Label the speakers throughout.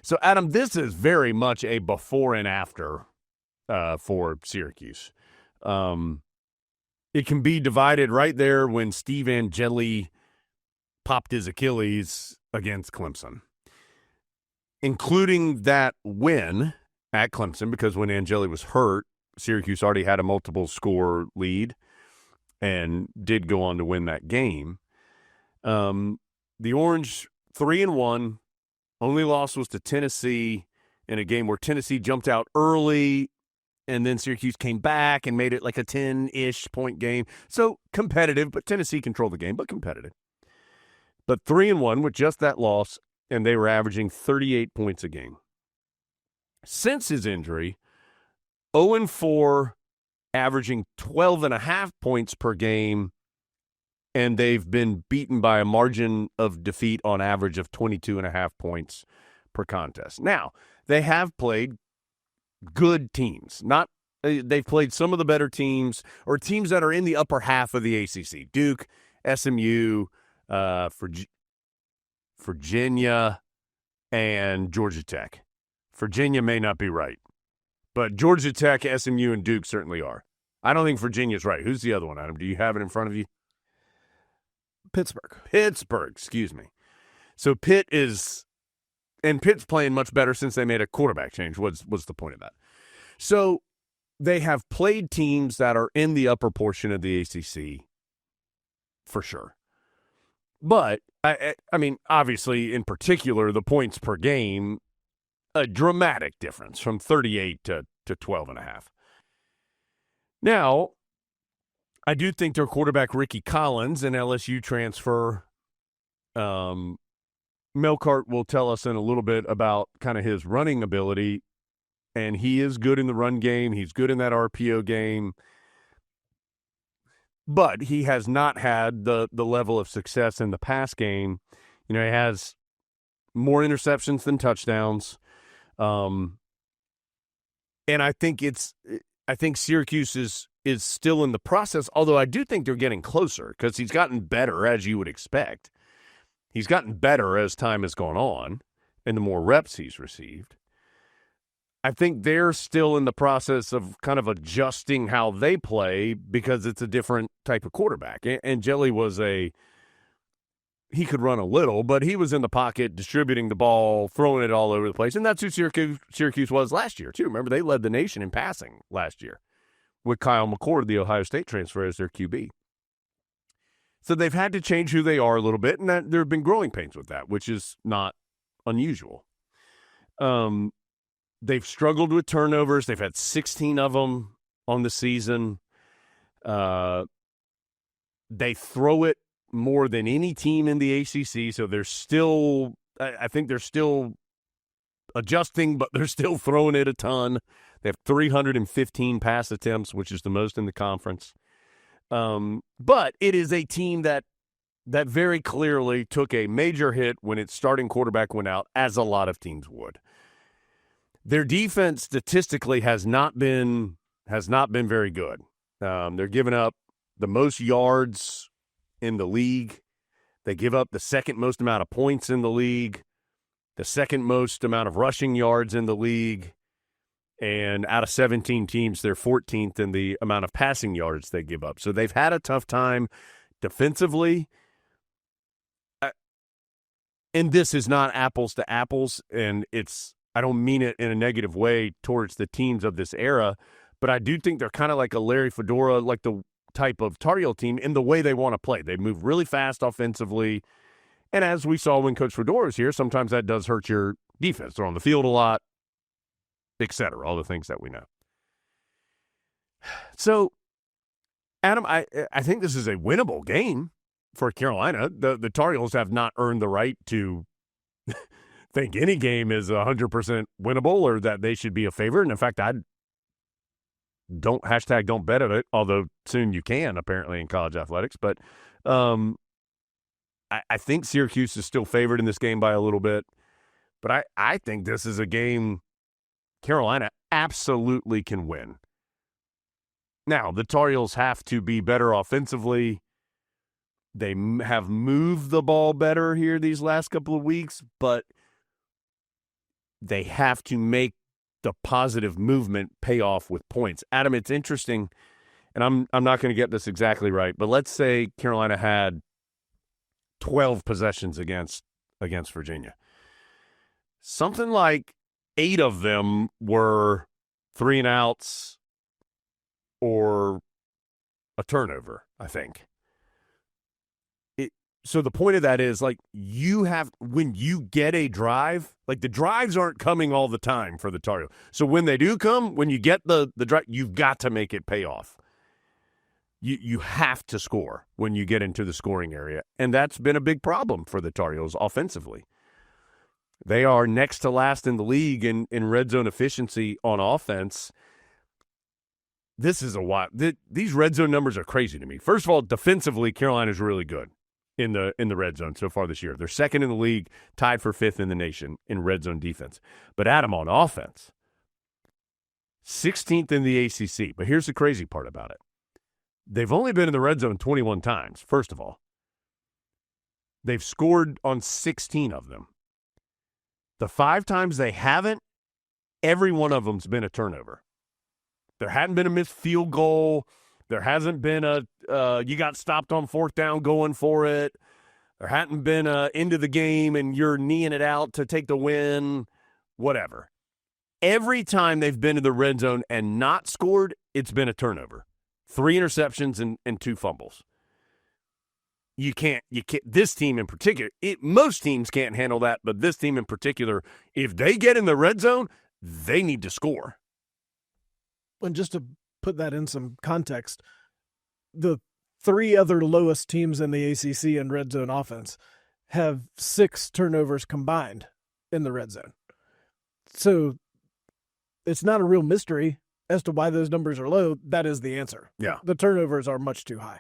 Speaker 1: So, Adam, this is very much a before and after for Syracuse. It can be divided right there when Steve Angell popped his Achilles against Clemson, including that win at Clemson, because when Angell was hurt, Syracuse already had a multiple score lead and did go on to win that game. The Orange 3-1, only loss was to Tennessee in a game where Tennessee jumped out early, and then Syracuse came back and made it like a 10-ish point game. So competitive, but Tennessee controlled the game, but competitive. But 3-1 with just that loss, and they were averaging 38 points a game. Since his injury, 0-4, averaging 12.5 points per game, and they've been beaten by a margin of defeat on average of 22.5 points per contest. Now, they have played good teams. They've played some of the better teams, or teams that are in the upper half of the ACC. Duke, SMU, Virginia, and Georgia Tech. Virginia may not be right, but Georgia Tech, SMU, and Duke certainly are. I don't think Virginia's right. Who's the other one, Adam? Do you have it in front of you? Pittsburgh, excuse me. So Pitt's playing much better since they made a quarterback change, was the point of that. So they have played teams that are in the upper portion of the ACC for sure. But, I mean, obviously, in particular, the points per game, a dramatic difference from 38 to 12.5. Now, I do think their quarterback, Ricky Collins, an LSU transfer, Melkart will tell us in a little bit about kind of his running ability, and he is good in the run game. He's good in that RPO game. But he has not had the level of success in the pass game. You know, he has more interceptions than touchdowns. And I think Syracuse is still in the process, although I do think they're getting closer because he's gotten better, as you would expect. He's gotten better as time has gone on and the more reps he's received. I think they're still in the process of kind of adjusting how they play because it's a different type of quarterback. And Jelly he could run a little, but he was in the pocket, distributing the ball, throwing it all over the place. And that's who Syracuse was last year, too. Remember, they led the nation in passing last year with Kyle McCord, the Ohio State transfer, as their QB. So they've had to change who they are a little bit, and there have been growing pains with that, which is not unusual. They've struggled with turnovers. They've had 16 of them on the season. They throw it more than any team in the ACC, so they're still, I think they're still adjusting, but they're still throwing it a ton. They have 315 pass attempts, which is the most in the conference. But it is a team that very clearly took a major hit when its starting quarterback went out, as a lot of teams would. Their defense statistically has not been very good. They're giving up the most yards in the league. They give up the second most amount of points in the league, the second most amount of rushing yards in the league, and out of 17 teams, they're 14th in the amount of passing yards they give up. So they've had a tough time defensively. And this is not apples to apples, and I don't mean it in a negative way towards the teams of this era, but I do think they're kind of like a Larry Fedora, like the type of Tar Heel team in the way they want to play. They move really fast offensively, and as we saw when Coach Fedora was here, sometimes that does hurt your defense. They're on the field a lot, etc., all the things that we know. So, Adam, I think this is a winnable game for Carolina. The Tar Heels have not earned the right to think any game is 100% winnable or that they should be a favorite. And in fact, don't bet on it, although soon you can, apparently, in college athletics. But I think Syracuse is still favored in this game by a little bit. But I think this is a game Carolina absolutely can win. Now, the Tar Heels have to be better offensively. They have moved the ball better here these last couple of weeks, but they have to make the positive movement pay off with points. Adam, it's interesting, and I'm not going to get this exactly right, but let's say Carolina had 12 possessions against Virginia. Something like 8 of them were 3 and outs or a turnover, I think. So the point of that is, like, when you get a drive, like, the drives aren't coming all the time for the Tar Heels. So when they do come, when you get the drive, you've got to make it pay off. You have to score when you get into the scoring area, and that's been a big problem for the Tar Heels offensively. They are next to last in the league in red zone efficiency on offense. This is a wild. These red zone numbers are crazy to me. First of all, defensively, Carolina's really good in the red zone so far this year. They're second in the league, tied for 5th in the nation in red zone defense. But Adam, on offense, 16th in the ACC. But here's the crazy part about it. They've only been in the red zone 21 times, first of all. They've scored on 16 of them. The 5 times they haven't, every one of them's been a turnover. There hadn't been a missed field goal. There hasn't been you got stopped on 4th down going for it. There hadn't been into the game and you're kneeing it out to take the win, whatever. Every time they've been in the red zone and not scored, it's been a turnover. 3 interceptions and 2 fumbles. You can't, this team in particular, most teams can't handle that, but this team in particular, if they get in the red zone, they need to score.
Speaker 2: And just to put that in some context, the 3 other lowest teams in the ACC in red zone offense have 6 turnovers combined in the red zone. So it's not a real mystery as to why those numbers are low. That is the answer.
Speaker 1: Yeah.
Speaker 2: The turnovers are much too high.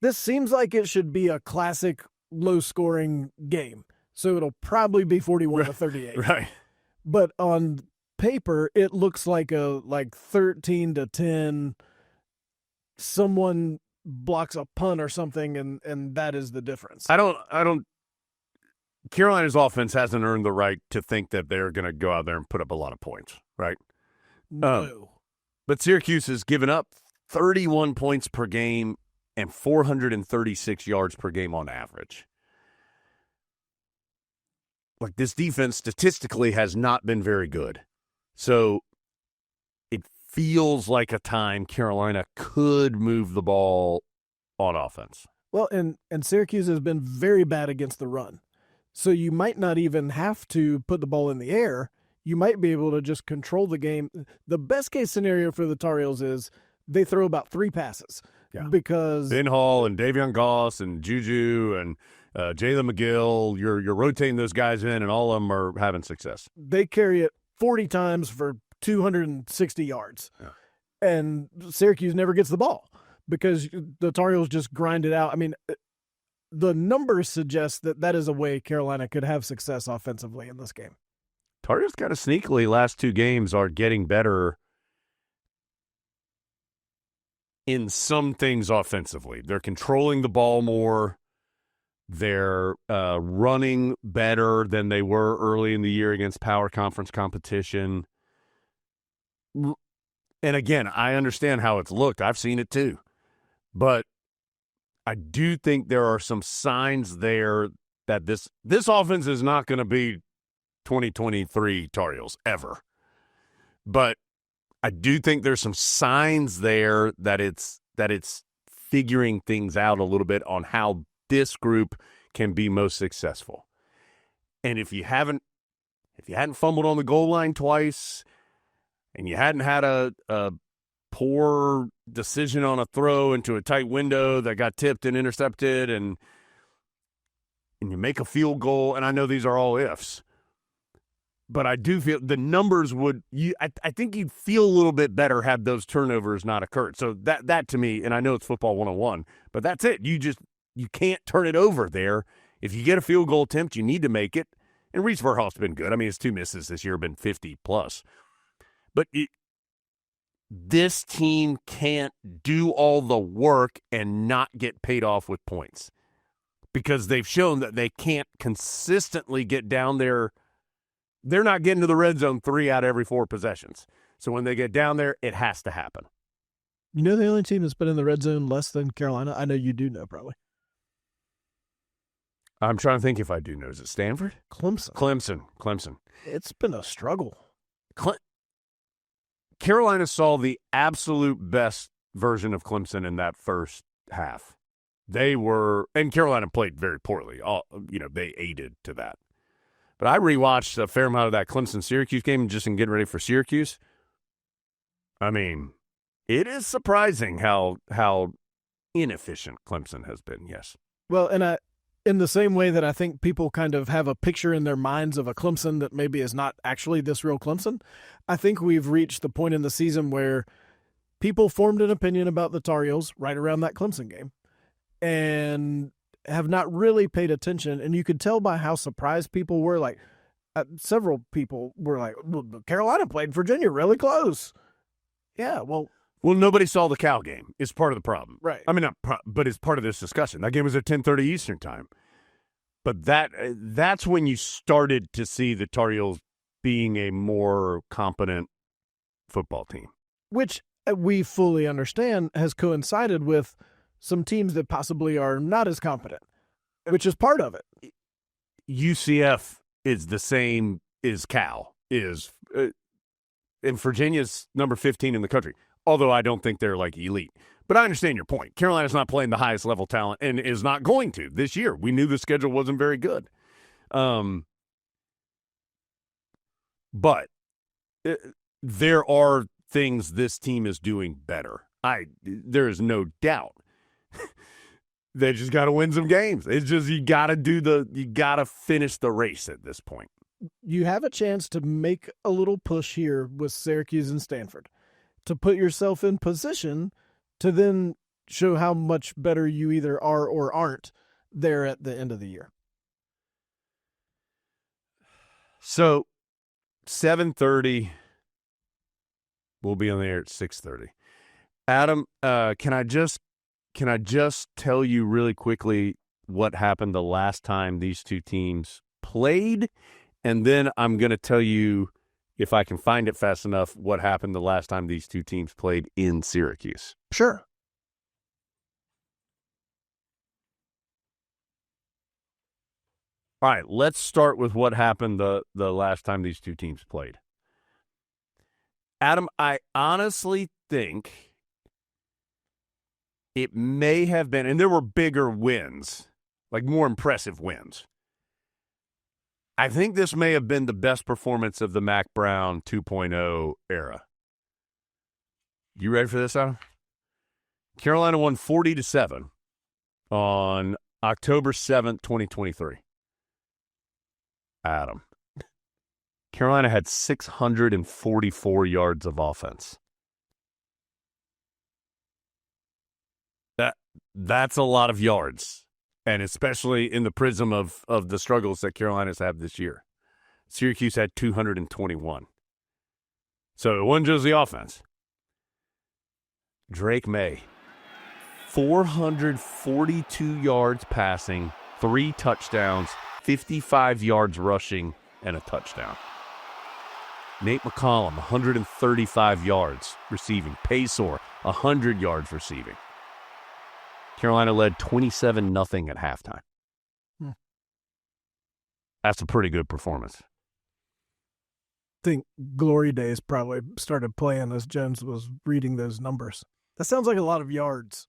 Speaker 2: This seems like it should be a classic low-scoring game, so it'll probably be 41-38.
Speaker 1: Right.
Speaker 2: But on paper, it looks like a 13-10. Someone blocks a punt or something, and that is the difference.
Speaker 1: I don't. Carolina's offense hasn't earned the right to think that they're going to go out there and put up a lot of points, right?
Speaker 2: No.
Speaker 1: But Syracuse has given up 31 points per game and 436 yards per game on average. Like, this defense statistically has not been very good. So it feels like a time Carolina could move the ball on offense.
Speaker 2: Well, and Syracuse has been very bad against the run. So you might not even have to put the ball in the air. You might be able to just control the game. The best case scenario for the Tar Heels is they throw about 3 passes.
Speaker 1: Yeah.
Speaker 2: Because
Speaker 1: Ben Hall and Davion Goss and Juju and Jalen McGill, you're rotating those guys in, and all of them are having success.
Speaker 2: They carry it 40 times for 260 yards.
Speaker 1: Yeah.
Speaker 2: And Syracuse never gets the ball because the Tar Heels just grind it out. I mean, the numbers suggest that is a way Carolina could have success offensively in this game.
Speaker 1: Tar Heels kind of sneakily, last 2 games are getting better in some things offensively. They're controlling the ball more. They're running better than they were early in the year against power conference competition. And again, I understand how it's looked. I've seen it too. But I do think there are some signs there that this offense is not going to be 2023 Tar Heels ever. But I do think there's some signs there that it's figuring things out a little bit on how this group can be most successful. And if you hadn't fumbled on the goal line twice, and you hadn't had a poor decision on a throw into a tight window that got tipped and intercepted, and you make a field goal, and I know these are all ifs, but I do feel the numbers I think you'd feel a little bit better had those turnovers not occurred. So that to me, and I know it's football 101, but that's it. You can't turn it over there. If you get a field goal attempt, you need to make it. And Reese Verhoff's been good. I mean, his 2 misses this year have been 50 plus. But this team can't do all the work and not get paid off with points because they've shown that they can't consistently get down there they're not getting to the red zone 3 out of every 4 possessions. So when they get down there, it has to happen.
Speaker 2: You know the only team that's been in the red zone less than Carolina? I know you do know, probably.
Speaker 1: I'm trying to think if I do know. Is it Stanford?
Speaker 2: Clemson. It's been a struggle.
Speaker 1: Carolina saw the absolute best version of Clemson in that first half. And Carolina played very poorly. They aided to that. But I rewatched a fair amount of that Clemson-Syracuse game just in getting ready for Syracuse. I mean, it is surprising how inefficient Clemson has been, yes.
Speaker 2: Well, and in the same way that I think people kind of have a picture in their minds of a Clemson that maybe is not actually this real Clemson, I think we've reached the point in the season where people formed an opinion about the Tar Heels right around that Clemson game and have not really paid attention. And you could tell by how surprised people were. Like, several people were like, Carolina played Virginia really close. Yeah, well,
Speaker 1: nobody saw the Cal game. It's part of the problem.
Speaker 2: Right.
Speaker 1: I mean, but it's part of this discussion. That game was at 10:30 Eastern time. But that's when you started to see the Tar Heels being a more competent football team.
Speaker 2: Which we fully understand has coincided with some teams that possibly are not as competent, which is part of it.
Speaker 1: UCF is the same as Cal is, and Virginia's number 15 in the country. Although I don't think they're like elite. But I understand your point. Carolina's not playing the highest level talent and is not going to this year. We knew the schedule wasn't very good. But there are things this team is doing better. There is no doubt. They just got to win some games. It's just you got to finish the race at this point.
Speaker 2: You have a chance to make a little push here with Syracuse and Stanford, to put yourself in position to then show how much better you either are or aren't there at the end of the year.
Speaker 1: So 7:30, we'll be on the air at 6:30. Adam, can I just tell you really quickly what happened the last time these two teams played? And then I'm going to tell you, if I can find it fast enough, what happened the last time these two teams played in Syracuse.
Speaker 2: Sure.
Speaker 1: All right, let's start with what happened the last time these two teams played. Adam, I honestly think it may have been, and there were bigger wins, like more impressive wins. I think this may have been the best performance of the Mac Brown 2.0 era. You ready for this, Adam? Carolina won 40-7 on October 7th, 2023. Adam. Carolina had 644 yards of offense. That's a lot of yards. And especially in the prism of the struggles that Carolina's had this year. Syracuse had 221. So it wasn't just the offense. Drake May, 442 yards passing, 3 touchdowns, 55 yards rushing, and a touchdown. Nate McCollum, 135 yards receiving. Paysor, 100 yards receiving. Carolina led 27-0 at halftime. That's a pretty good performance.
Speaker 2: I think Glory Days probably started playing as Jones was reading those numbers. That sounds like a lot of yards.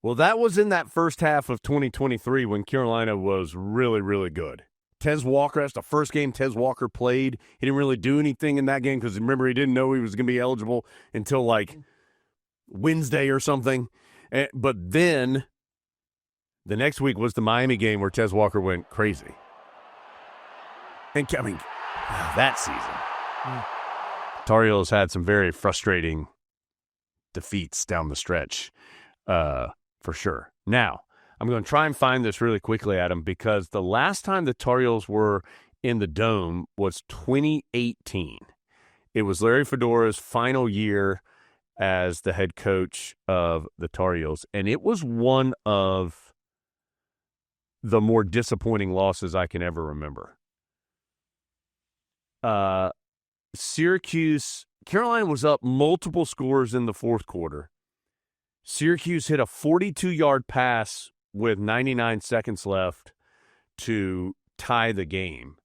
Speaker 1: Well, that was in that first half of 2023 when Carolina was really, really good. Tez Walker, that's the first game Tez Walker played. He didn't really do anything in that game because, remember, he didn't know he was going to be eligible until, like, Wednesday or something. But then the next week was the Miami game where Tez Walker went crazy. And, I mean, that season, Tar Heels had some very frustrating defeats down the stretch, for sure. Now, I'm going to try and find this really quickly, Adam, because the last time the Tar Heels were in the Dome was 2018. It was Larry Fedora's final year as the head coach of the Tar Heels, and it was one of the more disappointing losses I can ever remember. Syracuse, Carolina was up multiple scores in the fourth quarter. Syracuse hit a 42-yard pass with 99 seconds left to tie the game.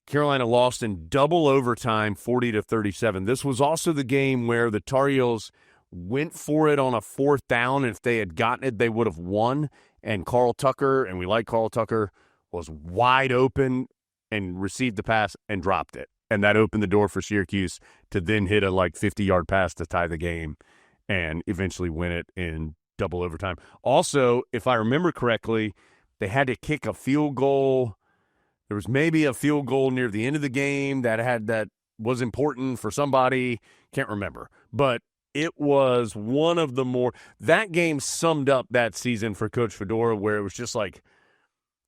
Speaker 1: Carolina lost in double overtime, 40-37. This was also the game where the Tar Heels went for it on a fourth down. If they had gotten it, they would have won. And Carl Tucker, and we like Carl Tucker, was wide open and received the pass and dropped it. And that opened the door for Syracuse to then hit a 50-yard pass to tie the game and eventually win it in double overtime. Also, if I remember correctly, they had to kick a field goal. There was maybe a field goal near the end of the game that was important for somebody. Can't remember. But it was one of the more – that game summed up that season for Coach Fedora, where it was just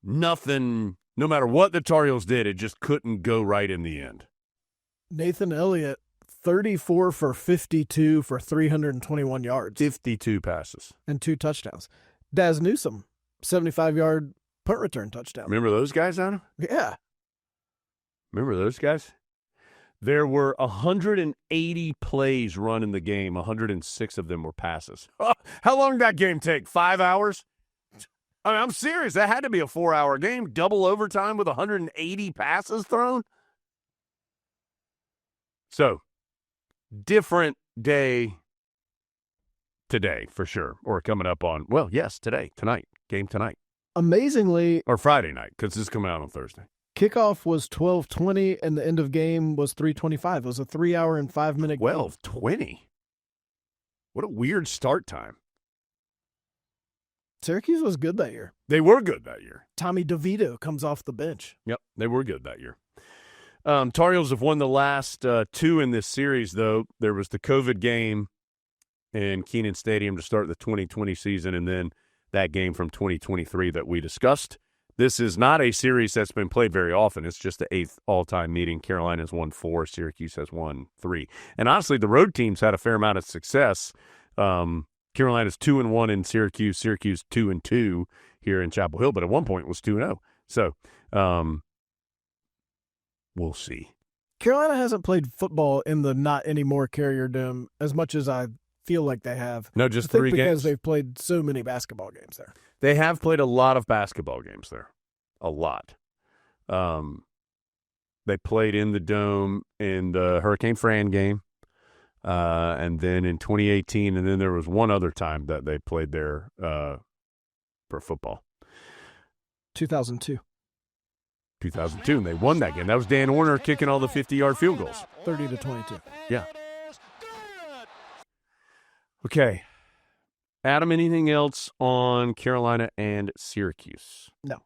Speaker 1: nothing – no matter what the Tar Heels did, it just couldn't go right in the end.
Speaker 2: Nathan Elliott, 34 for 52 for 321 yards.
Speaker 1: 52 passes.
Speaker 2: And 2 touchdowns. Daz Newsome, 75-yard punt return touchdown.
Speaker 1: Remember those guys, Adam?
Speaker 2: Yeah.
Speaker 1: Remember those guys? There were 180 plays run in the game. 106 of them were passes. How long did that game take? 5 hours? I mean, I'm serious. That had to be a 4-hour game. Double overtime with 180 passes thrown? So, different day today, for sure. Or coming up on, well, yes, tonight. Game tonight.
Speaker 2: Amazingly.
Speaker 1: Or Friday night, because this is coming out on Thursday.
Speaker 2: Kickoff was 12:20, and the end of game was 3:25. It was a 3-hour and 5-minute game.
Speaker 1: 12:20? What a weird start time.
Speaker 2: Syracuse was good that year.
Speaker 1: They were good that year.
Speaker 2: Tommy DeVito comes off the bench.
Speaker 1: Yep, they were good that year. Tar Heels have won the last 2 in this series, though. There was the COVID game in Kenan Stadium to start the 2020 season, and then that game from 2023 that we discussed. This is not a series that's been played very often. It's just the 8th all-time meeting. Carolina's won 4. Syracuse has won 3. And honestly, the road teams had a fair amount of success. Carolina's 2-1 in Syracuse. Syracuse 2-2 here in Chapel Hill, but at one point it was 2-0. So we'll see.
Speaker 2: Carolina hasn't played football in the not anymore Carrier Dome as much as I feel like they have.
Speaker 1: No, just 3 games.
Speaker 2: Because they've played so many basketball games there.
Speaker 1: They have played a lot of basketball games there. A lot. They played in the Dome in the Hurricane Fran game. And then in 2018, and then there was one other time that they played there for football.
Speaker 2: 2002.
Speaker 1: 2002, and they won that game. That was Dan Orner kicking all the 50-yard field goals.
Speaker 2: 30-22.
Speaker 1: Yeah. Okay. Adam, anything else on Carolina and Syracuse?
Speaker 2: No.